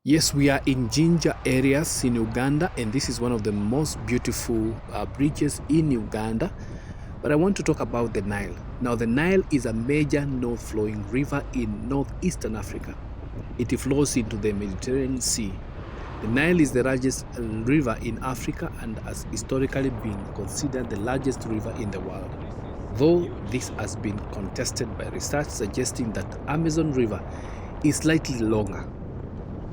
Yes, we are in Jinja areas in Uganda, and this is one of the most beautiful bridges in Uganda. But I want to talk about the Nile. Now, the Nile is a major north-flowing river in northeastern Africa. It flows into the Mediterranean Sea. The Nile is the largest river in Africa and has historically been considered the largest river in the world. Though this has been contested by research suggesting that the Amazon River is slightly longer.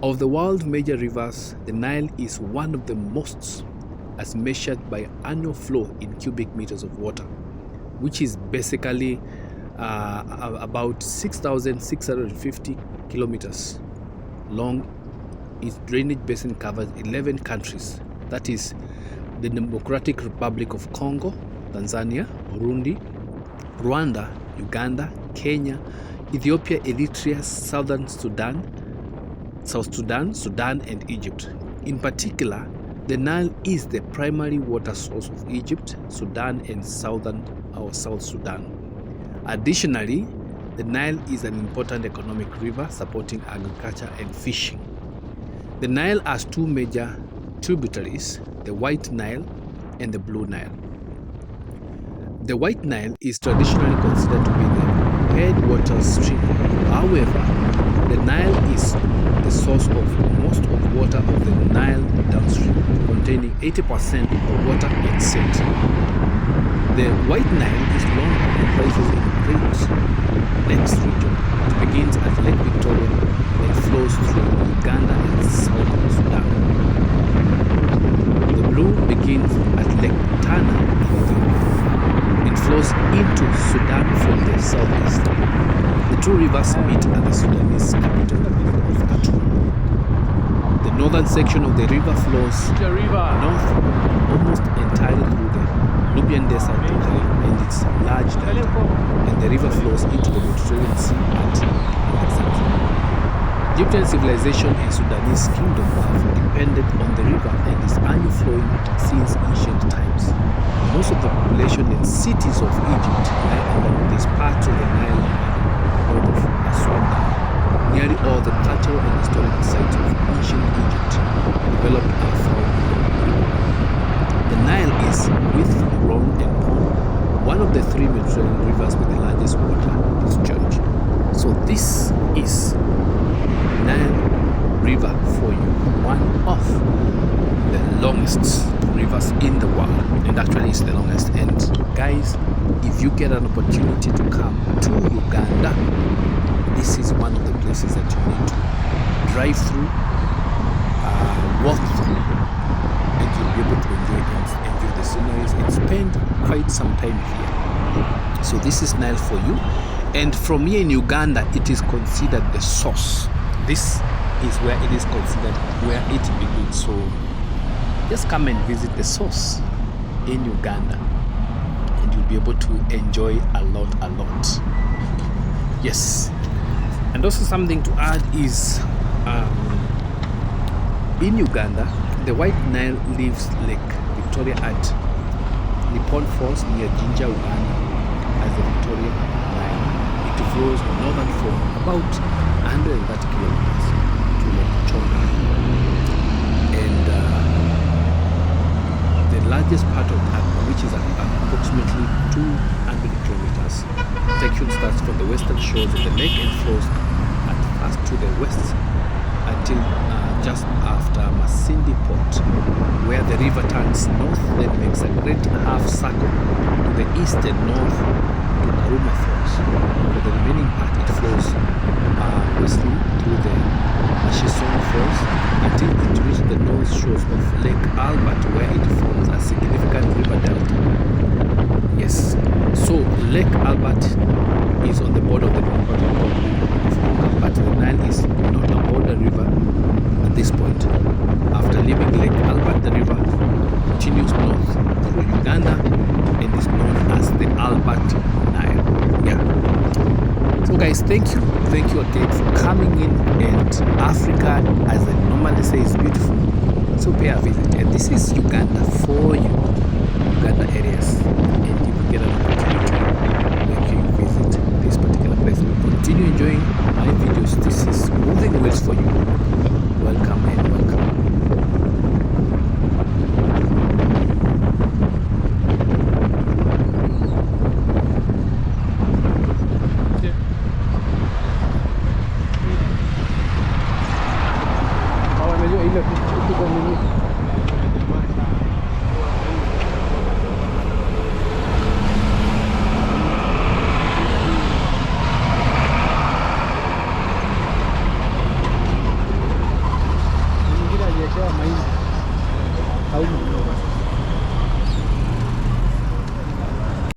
Of the world's major rivers, the Nile is one of the most, as measured by annual flow in cubic meters of water, which is basically about 6,650 kilometers long. Its drainage basin covers 11 countries, that is the Democratic Republic of Congo, Tanzania, Burundi, Rwanda, Uganda, Kenya, Ethiopia, Eritrea, South Sudan, Sudan, and Egypt. In particular, the Nile is the primary water source of Egypt, Sudan, and South Sudan. Additionally, the Nile is an important economic river supporting agriculture and fishing. The Nile has two major tributaries, the White Nile and the Blue Nile. The White Nile is traditionally considered to be the headwater stream. However, the Nile is the source of most of water of the Nile downstream, containing 80% of water in silt. The White Nile is longer and rises in Great Lakes region. It begins at Lake Victoria and flows through Uganda and South Sudan. The Blue begins at Lake Tana in Ethiopia and flows into Sudan from the southeast. The two rivers meet at the Sudanese capital of Khartoum. The northern section of the river flows north almost entirely through the Nubian Desert and its large delta, and the river flows into the Mediterranean Sea at Alexandria. Egyptian civilization and Sudanese kingdom have depended on the river and its annual flowing since ancient times. Most of the population and cities of Egypt lie along these parts of the Nile north of Aswan. Nearly all the cultural and historical sites of ancient Egypt developed are found here. The Nile is, with Rhone and Po, one of the three Mediterranean rivers with the largest water discharge. So this is Nile River for you, one of the longest rivers in the world, and actually it's the longest. And guys, if you get an opportunity to come to Uganda, this is one of the places that you need to drive through, walk through, and you'll be able to enjoy the sceneries and spend quite some time here. So this is Nile for you, and from here in Uganda, it is considered the source. This is where it is considered where it begins. So just come and visit the source in Uganda, and you'll be able to enjoy a lot. Yes. And also something to add is in Uganda, the White Nile leaves Lake Victoria at Nippon Falls near Jinja, Uganda as the Victoria Nile. It flows northern for about 130 kilometers to Lake Chonga. And the largest part of that, which is approximately 200 kilometers, section starts from the western shores of the lake and flows at first to the west until just after Masindi Port, where the river turns north, then makes a great half circle to the east and north to Karuma Falls. For the remaining part, it flows westly through the Mashison Falls until it reaches the north shores of Lake Albert, where it forms a significant river delta. Yes, so Lake Albert is on the border of the Democratic Republic of Congo, but the Nile is not a border river at this point. After leaving Lake Albert, the river continues north through Uganda and is known as the Albert Nile. Yeah. So guys, thank you again for coming in. And Africa, as I normally say, is beautiful. So pay a visit. And this is Uganda for you.